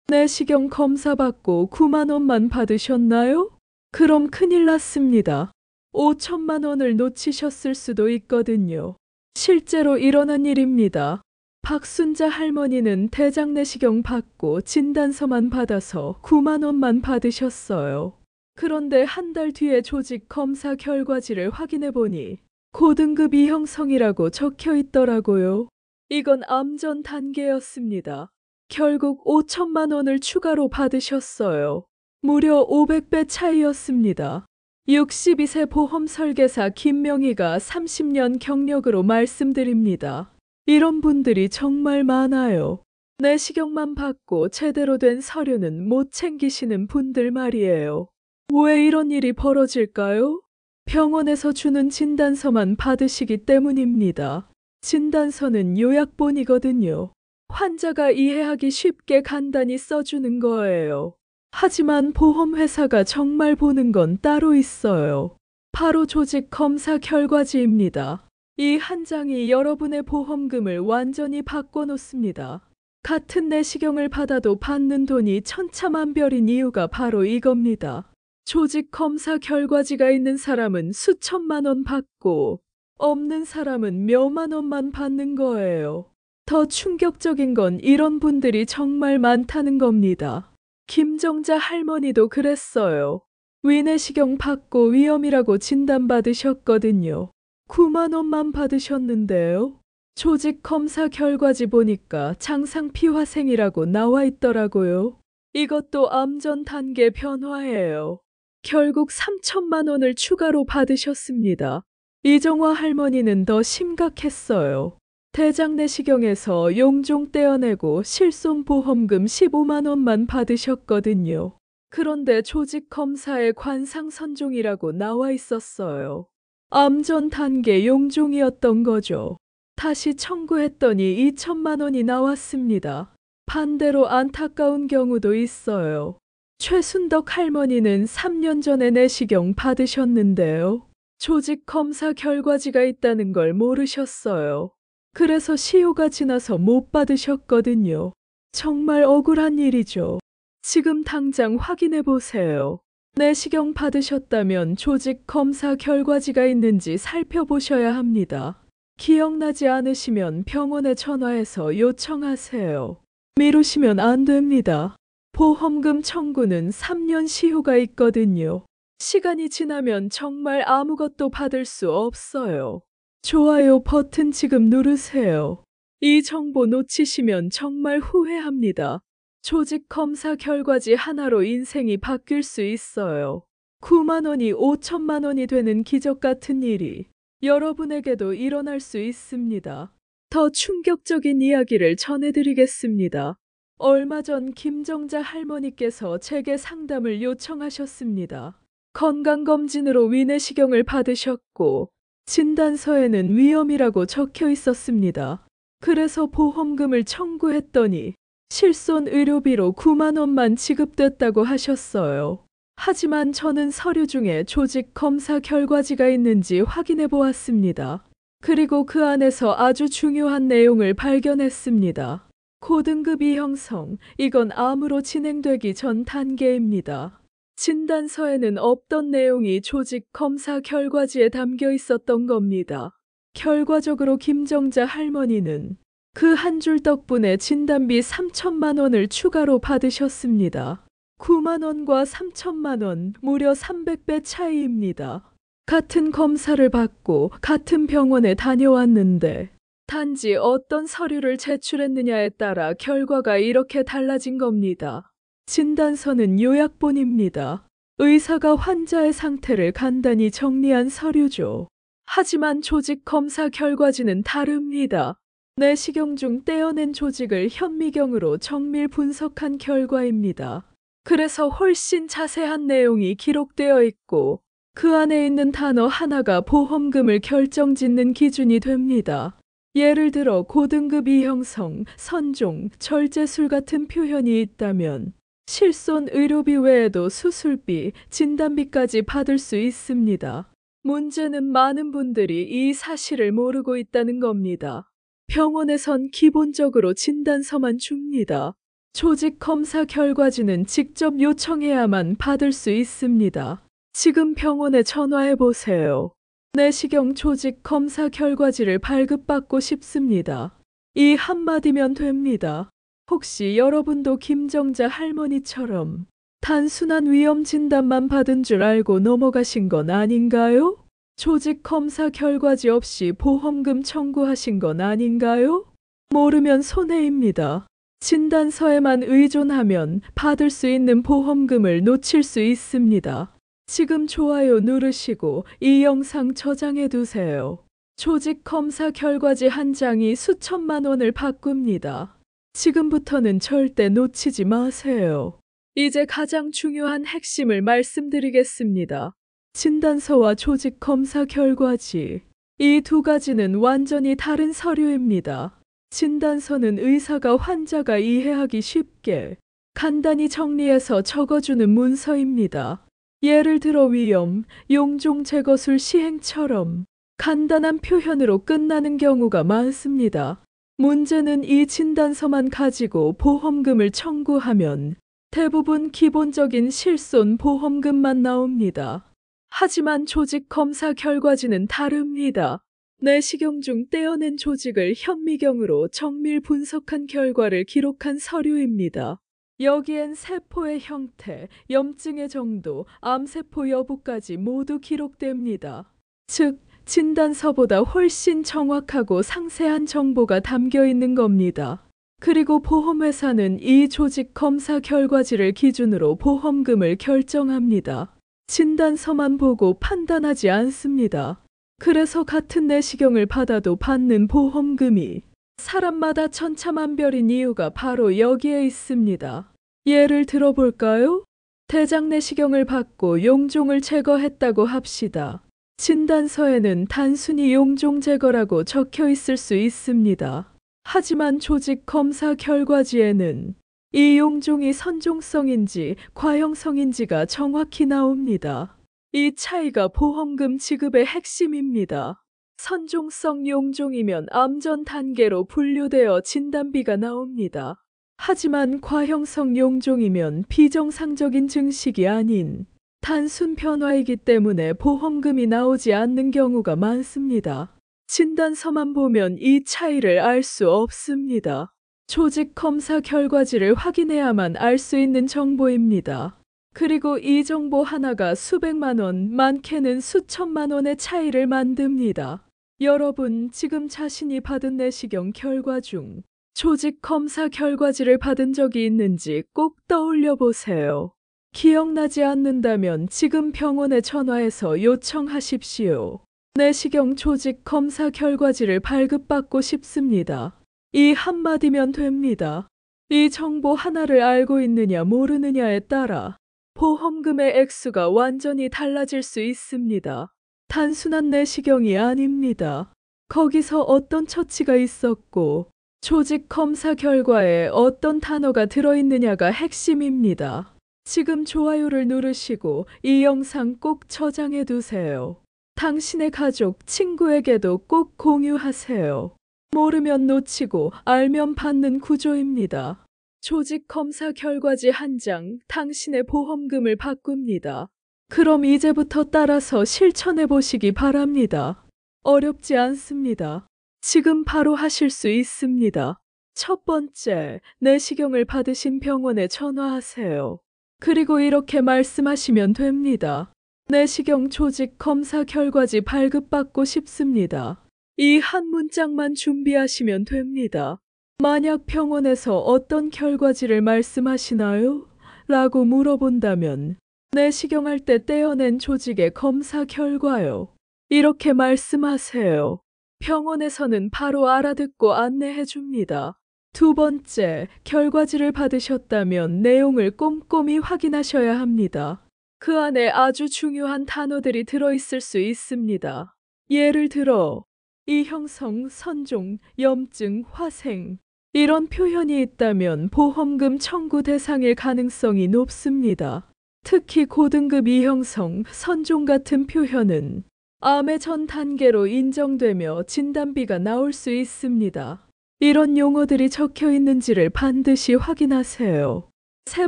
내시경 검사 받고 9만 원만 받으셨나요? 그럼 큰일 났습니다. 5천만 원을 놓치셨을 수도 있거든요. 실제로 일어난 일입니다. 박순자 할머니는 대장 내시경 받고 진단서만 받아서 9만 원만 받으셨어요. 그런데 한 달 뒤에 조직 검사 결과지를 확인해 보니 고등급 이형성이라고 적혀 있더라고요. 이건 암전 단계였습니다. 결국 5천만 원을 추가로 받으셨어요. 무려 500배 차이였습니다. 62세 보험 설계사 김명희가 30년 경력으로 말씀드립니다. 이런 분들이 정말 많아요. 내시경만 받고 제대로 된 서류는 못 챙기시는 분들 말이에요. 왜 이런 일이 벌어질까요? 병원에서 주는 진단서만 받으시기 때문입니다. 진단서는 요약본이거든요. 환자가 이해하기 쉽게 간단히 써주는 거예요. 하지만 보험회사가 정말 보는 건 따로 있어요. 바로 조직 검사 결과지입니다. 이 한 장이 여러분의 보험금을 완전히 바꿔놓습니다. 같은 내시경을 받아도 받는 돈이 천차만별인 이유가 바로 이겁니다. 조직 검사 결과지가 있는 사람은 수천만 원 받고 없는 사람은 몇만 원만 받는 거예요. 더 충격적인 건 이런 분들이 정말 많다는 겁니다. 김정자 할머니도 그랬어요. 위내시경 받고 위염이라고 진단받으셨거든요. 9만 원만 받으셨는데요. 조직 검사 결과지 보니까 장상피화생이라고 나와 있더라고요. 이것도 암전 단계 변화예요. 결국 3천만 원을 추가로 받으셨습니다. 이정화 할머니는 더 심각했어요. 대장 내시경에서 용종 떼어내고 실손보험금 15만 원만 받으셨거든요. 그런데 조직 검사에 관상선종이라고 나와 있었어요. 암전 단계 용종이었던 거죠. 다시 청구했더니 2천만 원이 나왔습니다. 반대로 안타까운 경우도 있어요. 최순덕 할머니는 3년 전에 내시경 받으셨는데요. 조직 검사 결과지가 있다는 걸 모르셨어요. 그래서 시효가 지나서 못 받으셨거든요. 정말 억울한 일이죠. 지금 당장 확인해 보세요. 내시경 받으셨다면 조직 검사 결과지가 있는지 살펴보셔야 합니다. 기억나지 않으시면 병원에 전화해서 요청하세요. 미루시면 안 됩니다. 보험금 청구는 3년 시효가 있거든요. 시간이 지나면 정말 아무것도 받을 수 없어요. 좋아요 버튼 지금 누르세요. 이 정보 놓치시면 정말 후회합니다. 조직 검사 결과지 하나로 인생이 바뀔 수 있어요. 9만 원이 5천만 원이 되는 기적 같은 일이 여러분에게도 일어날 수 있습니다. 더 충격적인 이야기를 전해드리겠습니다. 얼마 전 김정자 할머니께서 제게 상담을 요청하셨습니다. 건강검진으로 위내시경을 받으셨고 진단서에는 위염이라고 적혀 있었습니다. 그래서 보험금을 청구했더니 실손 의료비로 9만 원만 지급됐다고 하셨어요. 하지만 저는 서류 중에 조직 검사 결과지가 있는지 확인해 보았습니다. 그리고 그 안에서 아주 중요한 내용을 발견했습니다. 고등급 이형성, 이건 암으로 진행되기 전 단계입니다. 진단서에는 없던 내용이 조직 검사 결과지에 담겨 있었던 겁니다. 결과적으로 김정자 할머니는 그 한 줄 덕분에 진단비 3천만 원을 추가로 받으셨습니다. 9만 원과 3천만 원, 무려 300배 차이입니다. 같은 검사를 받고 같은 병원에 다녀왔는데 단지 어떤 서류를 제출했느냐에 따라 결과가 이렇게 달라진 겁니다. 진단서는 요약본입니다. 의사가 환자의 상태를 간단히 정리한 서류죠. 하지만 조직 검사 결과지는 다릅니다. 내시경 중 떼어낸 조직을 현미경으로 정밀 분석한 결과입니다. 그래서 훨씬 자세한 내용이 기록되어 있고 그 안에 있는 단어 하나가 보험금을 결정짓는 기준이 됩니다. 예를 들어 고등급 이형성, 선종, 절제술 같은 표현이 있다면 실손 의료비 외에도 수술비, 진단비까지 받을 수 있습니다. 문제는 많은 분들이 이 사실을 모르고 있다는 겁니다. 병원에선 기본적으로 진단서만 줍니다. 조직 검사 결과지는 직접 요청해야만 받을 수 있습니다. 지금 병원에 전화해 보세요. 내시경 조직 검사 결과지를 발급받고 싶습니다. 이 한마디면 됩니다. 혹시 여러분도 김정자 할머니처럼 단순한 위험 진단만 받은 줄 알고 넘어가신 건 아닌가요? 조직 검사 결과지 없이 보험금 청구하신 건 아닌가요? 모르면 손해입니다. 진단서에만 의존하면 받을 수 있는 보험금을 놓칠 수 있습니다. 지금 좋아요 누르시고 이 영상 저장해 두세요. 조직 검사 결과지 한 장이 수천만 원을 바꿉니다. 지금부터는 절대 놓치지 마세요. 이제 가장 중요한 핵심을 말씀드리겠습니다. 진단서와 조직 검사 결과지. 이 두 가지는 완전히 다른 서류입니다. 진단서는 의사가 환자가 이해하기 쉽게 간단히 정리해서 적어주는 문서입니다. 예를 들어 위염, 용종 제거술 시행처럼 간단한 표현으로 끝나는 경우가 많습니다. 문제는 이 진단서만 가지고 보험금을 청구하면 대부분 기본적인 실손 보험금만 나옵니다. 하지만 조직 검사 결과지는 다릅니다. 내시경 중 떼어낸 조직을 현미경으로 정밀 분석한 결과를 기록한 서류입니다. 여기엔 세포의 형태, 염증의 정도, 암세포 여부까지 모두 기록됩니다. 즉, 진단서보다 훨씬 정확하고 상세한 정보가 담겨 있는 겁니다. 그리고 보험회사는 이 조직 검사 결과지를 기준으로 보험금을 결정합니다. 진단서만 보고 판단하지 않습니다. 그래서 같은 내시경을 받아도 받는 보험금이 사람마다 천차만별인 이유가 바로 여기에 있습니다. 예를 들어볼까요? 대장 내시경을 받고 용종을 제거했다고 합시다. 진단서에는 단순히 용종 제거라고 적혀 있을 수 있습니다. 하지만 조직 검사 결과지에는 이 용종이 선종성인지 과형성인지가 정확히 나옵니다. 이 차이가 보험금 지급의 핵심입니다. 선종성 용종이면 암전 단계로 분류되어 진단비가 나옵니다. 하지만 과형성 용종이면 비정상적인 증식이 아닌 단순 변화이기 때문에 보험금이 나오지 않는 경우가 많습니다. 진단서만 보면 이 차이를 알 수 없습니다. 조직 검사 결과지를 확인해야만 알 수 있는 정보입니다. 그리고 이 정보 하나가 수백만 원, 많게는 수천만 원의 차이를 만듭니다. 여러분, 지금 자신이 받은 내시경 결과 중 조직 검사 결과지를 받은 적이 있는지 꼭 떠올려 보세요. 기억나지 않는다면 지금 병원에 전화해서 요청하십시오. 내시경 조직 검사 결과지를 발급받고 싶습니다. 이 한마디면 됩니다. 이 정보 하나를 알고 있느냐 모르느냐에 따라 보험금의 액수가 완전히 달라질 수 있습니다. 단순한 내시경이 아닙니다. 거기서 어떤 처치가 있었고 조직 검사 결과에 어떤 단어가 들어있느냐가 핵심입니다. 지금 좋아요를 누르시고 이 영상 꼭 저장해 두세요. 당신의 가족, 친구에게도 꼭 공유하세요. 모르면 놓치고 알면 받는 구조입니다. 조직 검사 결과지 한 장, 당신의 보험금을 바꿉니다. 그럼 이제부터 따라서 실천해 보시기 바랍니다. 어렵지 않습니다. 지금 바로 하실 수 있습니다. 첫 번째, 내시경을 받으신 병원에 전화하세요. 그리고 이렇게 말씀하시면 됩니다. 내시경 조직 검사 결과지 발급받고 싶습니다. 이 한 문장만 준비하시면 됩니다. 만약 병원에서 어떤 결과지를 말씀하시나요? 라고 물어본다면 내시경할 때 떼어낸 조직의 검사 결과요. 이렇게 말씀하세요. 병원에서는 바로 알아듣고 안내해 줍니다. 두 번째, 결과지를 받으셨다면 내용을 꼼꼼히 확인하셔야 합니다. 그 안에 아주 중요한 단어들이 들어있을 수 있습니다. 예를 들어 이형성, 선종, 염증, 화생 이런 표현이 있다면 보험금 청구 대상일 가능성이 높습니다. 특히 고등급 이형성, 선종 같은 표현은 암의 전 단계로 인정되며 진단비가 나올 수 있습니다. 이런 용어들이 적혀 있는지를 반드시 확인하세요. 세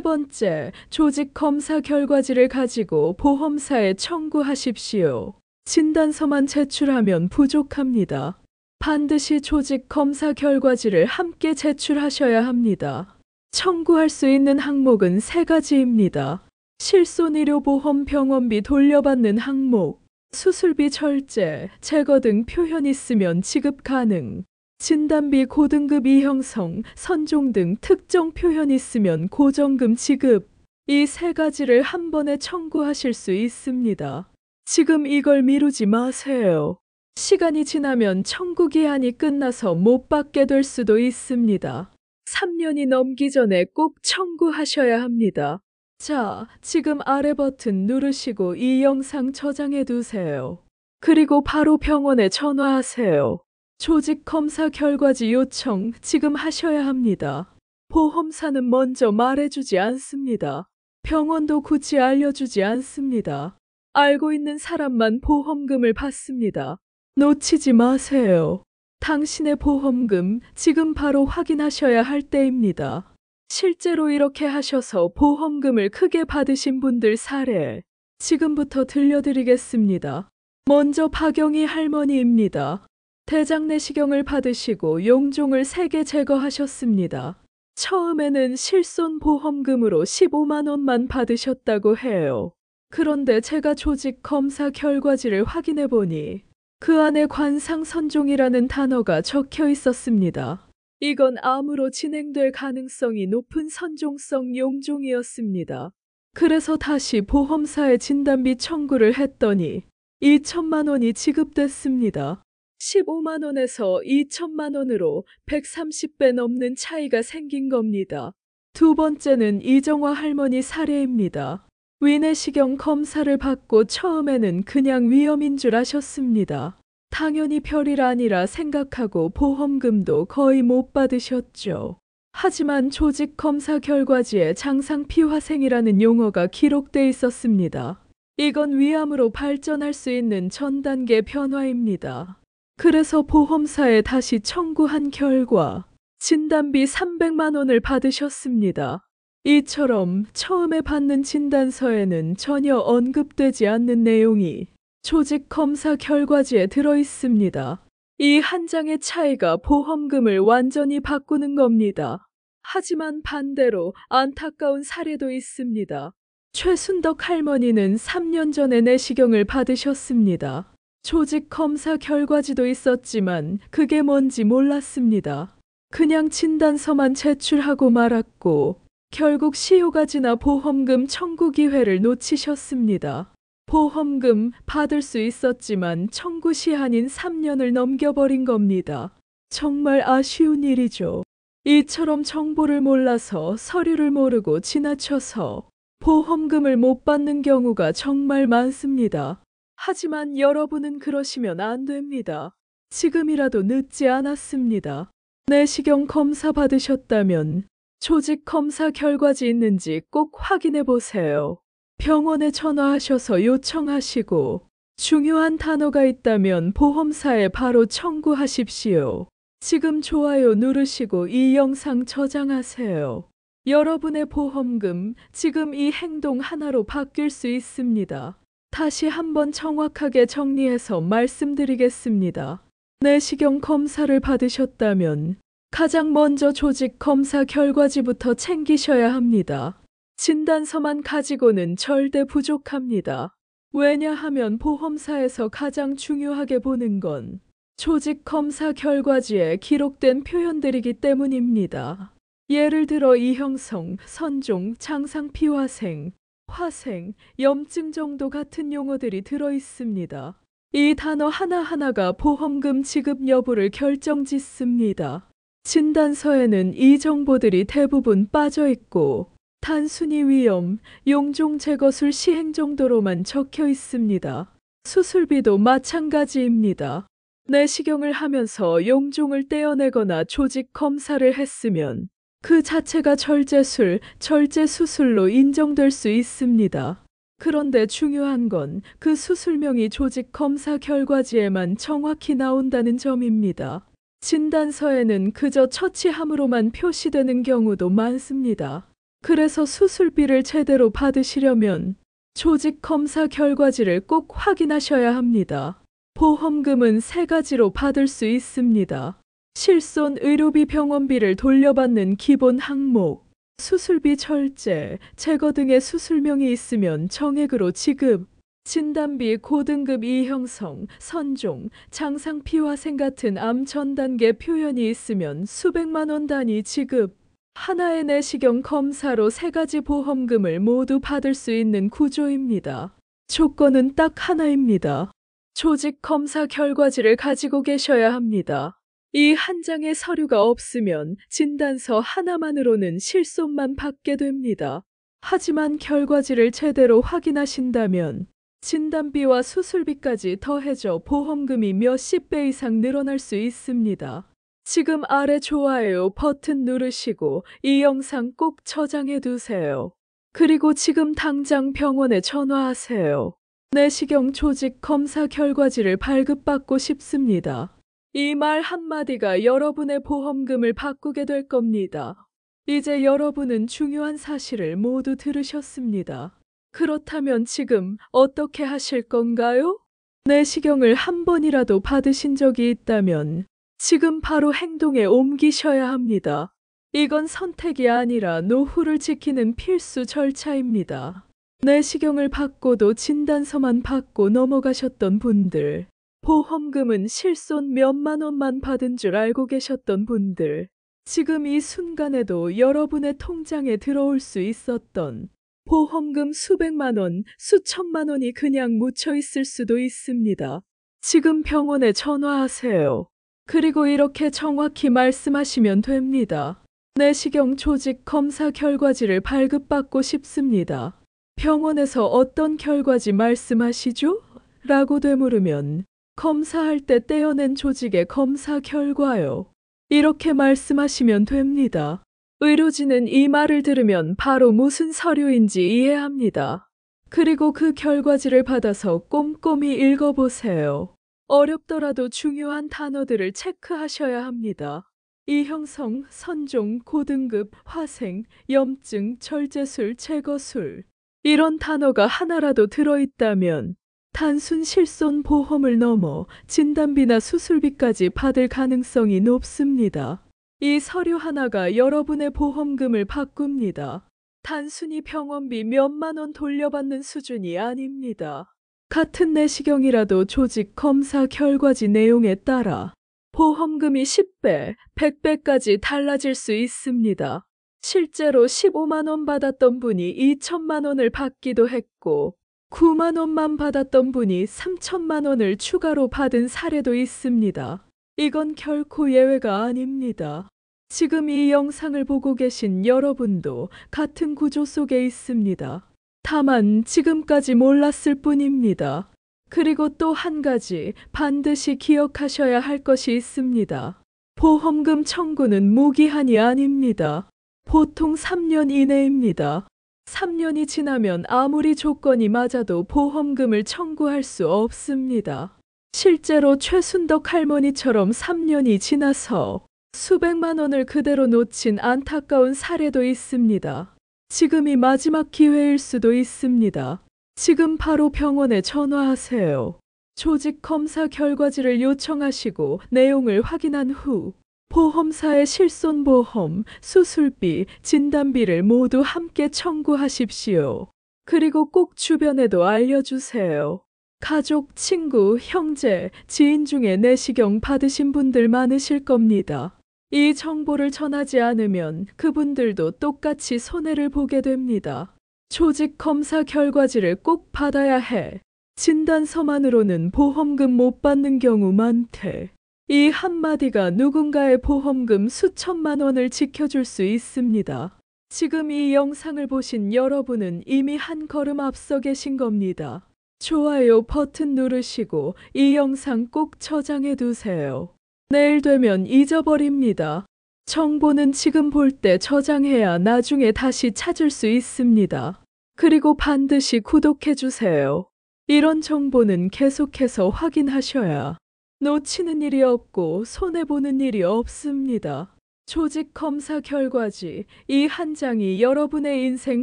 번째, 조직 검사 결과지를 가지고 보험사에 청구하십시오. 진단서만 제출하면 부족합니다. 반드시 조직 검사 결과지를 함께 제출하셔야 합니다. 청구할 수 있는 항목은 세 가지입니다. 실손의료보험 병원비 돌려받는 항목, 수술비 절제, 제거 등 표현 있으면 지급 가능, 진단비 고등급 이형성, 선종 등 특정 표현 있으면 고정금 지급. 이 세 가지를 한 번에 청구하실 수 있습니다. 지금 이걸 미루지 마세요. 시간이 지나면 청구 기한이 끝나서 못 받게 될 수도 있습니다. 3년이 넘기 전에 꼭 청구하셔야 합니다. 자, 지금 아래 버튼 누르시고 이 영상 저장해 두세요. 그리고 바로 병원에 전화하세요. 조직 검사 결과지 요청 지금 하셔야 합니다. 보험사는 먼저 말해주지 않습니다. 병원도 굳이 알려주지 않습니다. 알고 있는 사람만 보험금을 받습니다. 놓치지 마세요. 당신의 보험금 지금 바로 확인하셔야 할 때입니다. 실제로 이렇게 하셔서 보험금을 크게 받으신 분들 사례 지금부터 들려드리겠습니다. 먼저 박영희 할머니입니다. 대장 내시경을 받으시고 용종을 3개 제거하셨습니다. 처음에는 실손보험금으로 15만 원만 받으셨다고 해요. 그런데 제가 조직 검사 결과지를 확인해 보니 그 안에 관상선종이라는 단어가 적혀 있었습니다. 이건 암으로 진행될 가능성이 높은 선종성 용종이었습니다. 그래서 다시 보험사에 진단비 청구를 했더니 2천만 원이 지급됐습니다. 15만 원에서 2천만 원으로 130배 넘는 차이가 생긴 겁니다. 두 번째는 이정화 할머니 사례입니다. 위내시경 검사를 받고 처음에는 그냥 위염인 줄 아셨습니다. 당연히 별일 아니라 생각하고 보험금도 거의 못 받으셨죠. 하지만 조직 검사 결과지에 장상피화생이라는 용어가 기록돼 있었습니다. 이건 위암으로 발전할 수 있는 전 단계 변화입니다. 그래서 보험사에 다시 청구한 결과 진단비 300만 원을 받으셨습니다. 이처럼 처음에 받는 진단서에는 전혀 언급되지 않는 내용이 조직 검사 결과지에 들어 있습니다. 이 한 장의 차이가 보험금을 완전히 바꾸는 겁니다. 하지만 반대로 안타까운 사례도 있습니다. 최순덕 할머니는 3년 전에 내시경을 받으셨습니다. 조직 검사 결과지도 있었지만 그게 뭔지 몰랐습니다. 그냥 진단서만 제출하고 말았고 결국 시효가 지나 보험금 청구 기회를 놓치셨습니다. 보험금 받을 수 있었지만 청구 시한인 3년을 넘겨버린 겁니다. 정말 아쉬운 일이죠. 이처럼 정보를 몰라서 서류를 모르고 지나쳐서 보험금을 못 받는 경우가 정말 많습니다. 하지만 여러분은 그러시면 안 됩니다. 지금이라도 늦지 않았습니다. 내시경 검사 받으셨다면 조직 검사 결과지 있는지 꼭 확인해 보세요. 병원에 전화하셔서 요청하시고 중요한 단어가 있다면 보험사에 바로 청구하십시오. 지금 좋아요 누르시고 이 영상 저장하세요. 여러분의 보험금 지금 이 행동 하나로 바뀔 수 있습니다. 다시 한번 정확하게 정리해서 말씀드리겠습니다. 내시경 검사를 받으셨다면 가장 먼저 조직 검사 결과지부터 챙기셔야 합니다. 진단서만 가지고는 절대 부족합니다. 왜냐하면 보험사에서 가장 중요하게 보는 건 조직 검사 결과지에 기록된 표현들이기 때문입니다. 예를 들어 이형성, 선종, 장상피화생, 화생, 염증 정도 같은 용어들이 들어 있습니다. 이 단어 하나하나가 보험금 지급 여부를 결정짓습니다. 진단서에는 이 정보들이 대부분 빠져 있고 단순히 위염, 용종 제거술 시행 정도로만 적혀 있습니다. 수술비도 마찬가지입니다. 내시경을 하면서 용종을 떼어내거나 조직 검사를 했으면 그 자체가 절제술, 절제수술로 인정될 수 있습니다. 그런데 중요한 건 그 수술명이 조직 검사 결과지에만 정확히 나온다는 점입니다. 진단서에는 그저 처치함으로만 표시되는 경우도 많습니다. 그래서 수술비를 제대로 받으시려면 조직 검사 결과지를 꼭 확인하셔야 합니다. 보험금은 세 가지로 받을 수 있습니다. 실손 의료비 병원비를 돌려받는 기본 항목, 수술비 절제, 제거 등의 수술명이 있으면 정액으로 지급, 진단비 고등급 2형성, 선종, 장상 피화생 같은 암 전 단계 표현이 있으면 수백만 원 단위 지급, 하나의 내시경 검사로 세 가지 보험금을 모두 받을 수 있는 구조입니다. 조건은 딱 하나입니다. 조직 검사 결과지를 가지고 계셔야 합니다. 이 한 장의 서류가 없으면 진단서 하나만으로는 실손만 받게 됩니다. 하지만 결과지를 제대로 확인하신다면 진단비와 수술비까지 더해져 보험금이 몇십 배 이상 늘어날 수 있습니다. 지금 아래 좋아요 버튼 누르시고 이 영상 꼭 저장해 두세요. 그리고 지금 당장 병원에 전화하세요. 내시경 조직 검사 결과지를 발급받고 싶습니다. 이 말 한마디가 여러분의 보험금을 바꾸게 될 겁니다. 이제 여러분은 중요한 사실을 모두 들으셨습니다. 그렇다면 지금 어떻게 하실 건가요? 내시경을 한 번이라도 받으신 적이 있다면 지금 바로 행동에 옮기셔야 합니다. 이건 선택이 아니라 노후를 지키는 필수 절차입니다. 내시경을 받고도 진단서만 받고 넘어가셨던 분들, 보험금은 실손 몇만 원만 받은 줄 알고 계셨던 분들, 지금 이 순간에도 여러분의 통장에 들어올 수 있었던 보험금 수백만 원, 수천만 원이 그냥 묻혀 있을 수도 있습니다. 지금 병원에 전화하세요. 그리고 이렇게 정확히 말씀하시면 됩니다. 내시경 조직 검사 결과지를 발급받고 싶습니다. 병원에서 어떤 결과지 말씀하시죠? 라고 되물으면 검사할 때 떼어낸 조직의 검사 결과요. 이렇게 말씀하시면 됩니다. 의료진은 이 말을 들으면 바로 무슨 서류인지 이해합니다. 그리고 그 결과지를 받아서 꼼꼼히 읽어보세요. 어렵더라도 중요한 단어들을 체크하셔야 합니다. 이형성, 선종, 고등급, 화생, 염증, 절제술, 제거술. 이런 단어가 하나라도 들어있다면 단순 실손 보험을 넘어 진단비나 수술비까지 받을 가능성이 높습니다. 이 서류 하나가 여러분의 보험금을 바꿉니다. 단순히 병원비 몇만 원 돌려받는 수준이 아닙니다. 같은 내시경이라도 조직 검사 결과지 내용에 따라 보험금이 10배, 100배까지 달라질 수 있습니다. 실제로 15만 원 받았던 분이 2천만 원을 받기도 했고 9만 원만 받았던 분이 3천만 원을 추가로 받은 사례도 있습니다. 이건 결코 예외가 아닙니다. 지금 이 영상을 보고 계신 여러분도 같은 구조 속에 있습니다. 다만 지금까지 몰랐을 뿐입니다. 그리고 또 한 가지 반드시 기억하셔야 할 것이 있습니다. 보험금 청구는 무기한이 아닙니다. 보통 3년 이내입니다. 3년이 지나면 아무리 조건이 맞아도 보험금을 청구할 수 없습니다. 실제로 최순덕 할머니처럼 3년이 지나서 수백만 원을 그대로 놓친 안타까운 사례도 있습니다. 지금이 마지막 기회일 수도 있습니다. 지금 바로 병원에 전화하세요. 조직 검사 결과지를 요청하시고 내용을 확인한 후 보험사의 실손보험, 수술비, 진단비를 모두 함께 청구하십시오. 그리고 꼭 주변에도 알려주세요. 가족, 친구, 형제, 지인 중에 내시경 받으신 분들 많으실 겁니다. 이 정보를 전하지 않으면 그분들도 똑같이 손해를 보게 됩니다. 조직 검사 결과지를 꼭 받아야 해. 진단서만으로는 보험금 못 받는 경우 많대. 이 한마디가 누군가의 보험금 수천만 원을 지켜줄 수 있습니다. 지금 이 영상을 보신 여러분은 이미 한 걸음 앞서 계신 겁니다. 좋아요 버튼 누르시고 이 영상 꼭 저장해 두세요. 내일 되면 잊어버립니다. 정보는 지금 볼 때 저장해야 나중에 다시 찾을 수 있습니다. 그리고 반드시 구독해 주세요. 이런 정보는 계속해서 확인하셔야 놓치는 일이 없고 손해보는 일이 없습니다. 조직 검사 결과지 이 한 장이 여러분의 인생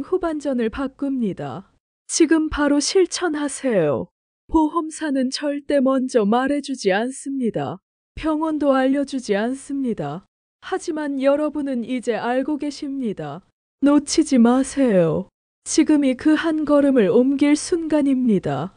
후반전을 바꿉니다. 지금 바로 실천하세요. 보험사는 절대 먼저 말해주지 않습니다. 병원도 알려주지 않습니다. 하지만 여러분은 이제 알고 계십니다. 놓치지 마세요. 지금이 그 한 걸음을 옮길 순간입니다.